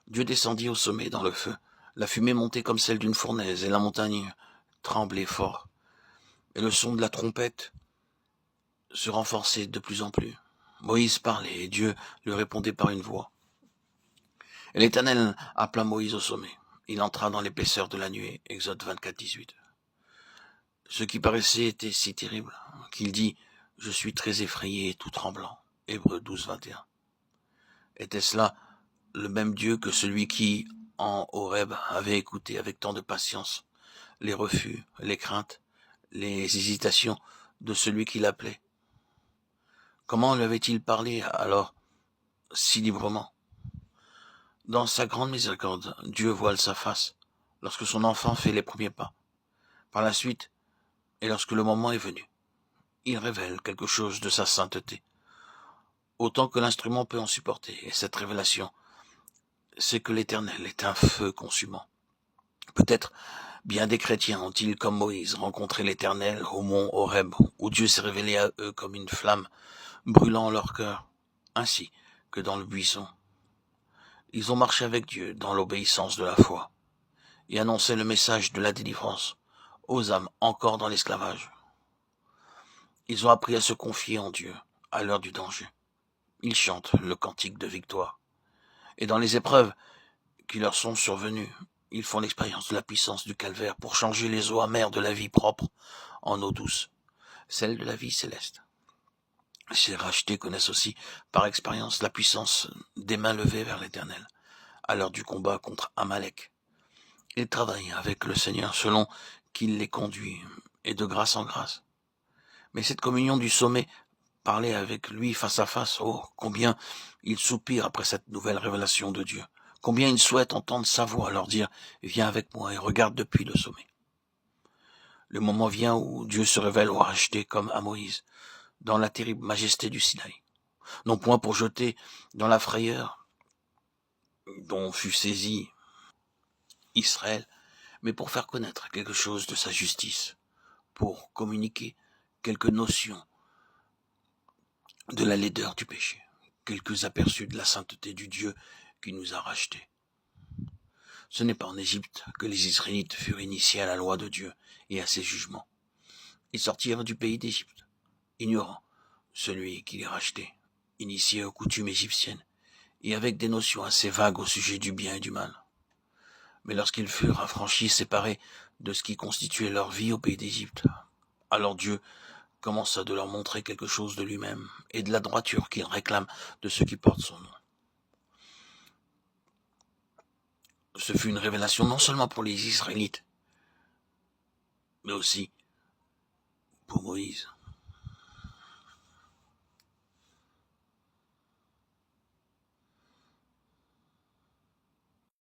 Dieu descendit au sommet dans le feu. La fumée montait comme celle d'une fournaise, et la montagne tremblait fort. Et le son de la trompette se renforçait de plus en plus. Moïse parlait, et Dieu lui répondait par une voix. Et l'Éternel appela Moïse au sommet. Il entra dans l'épaisseur de la nuée. Exode 24, 18. Ce qui paraissait était si terrible qu'il dit « Je suis très effrayé et tout tremblant ». Hébreux 12, 21. Était-ce là le même Dieu que celui qui, en Horeb, avait écouté avec tant de patience les refus, les craintes, les hésitations de celui qui l'appelait? Comment lui avait-il parlé alors si librement? Dans sa grande miséricorde, Dieu voile sa face lorsque son enfant fait les premiers pas. Par la suite, et lorsque le moment est venu, il révèle quelque chose de sa sainteté, autant que l'instrument peut en supporter. Et cette révélation, c'est que l'Éternel est un feu consumant. Peut-être bien des chrétiens ont-ils, comme Moïse, rencontré l'Éternel au mont Horeb, où Dieu s'est révélé à eux comme une flamme brûlant leur cœur, ainsi que dans le buisson. Ils ont marché avec Dieu dans l'obéissance de la foi et annoncé le message de la délivrance aux âmes encore dans l'esclavage. Ils ont appris à se confier en Dieu à l'heure du danger. Ils chantent le cantique de victoire. Et dans les épreuves qui leur sont survenues, ils font l'expérience de la puissance du calvaire pour changer les eaux amères de la vie propre en eau douce, celle de la vie céleste. Ces rachetés connaissent aussi par expérience la puissance des mains levées vers l'Éternel à l'heure du combat contre Amalek. Ils travaillent avec le Seigneur selon qu'il les conduit et de grâce en grâce. Mais cette communion du sommet, parler avec lui face à face, oh, combien ils soupirent après cette nouvelle révélation de Dieu. Combien ils souhaitent entendre sa voix leur dire « Viens avec moi et regarde depuis le sommet ». Le moment vient où Dieu se révèle aux rachetés comme à Moïse, dans la terrible majesté du Sinaï. Non point pour jeter dans la frayeur dont fut saisi Israël, mais pour faire connaître quelque chose de sa justice, pour communiquer quelques notions de la laideur du péché, quelques aperçus de la sainteté du Dieu qui nous a rachetés. Ce n'est pas en Égypte que les Israélites furent initiés à la loi de Dieu et à ses jugements. Ils sortirent du pays d'Égypte, ignorant celui qui les rachetait, initiés aux coutumes égyptiennes et avec des notions assez vagues au sujet du bien et du mal. Mais lorsqu'ils furent affranchis, séparés de ce qui constituait leur vie au pays d'Égypte, alors Dieu commença de leur montrer quelque chose de lui-même et de la droiture qu'il réclame de ceux qui portent son nom. Ce fut une révélation non seulement pour les Israélites, mais aussi pour Moïse.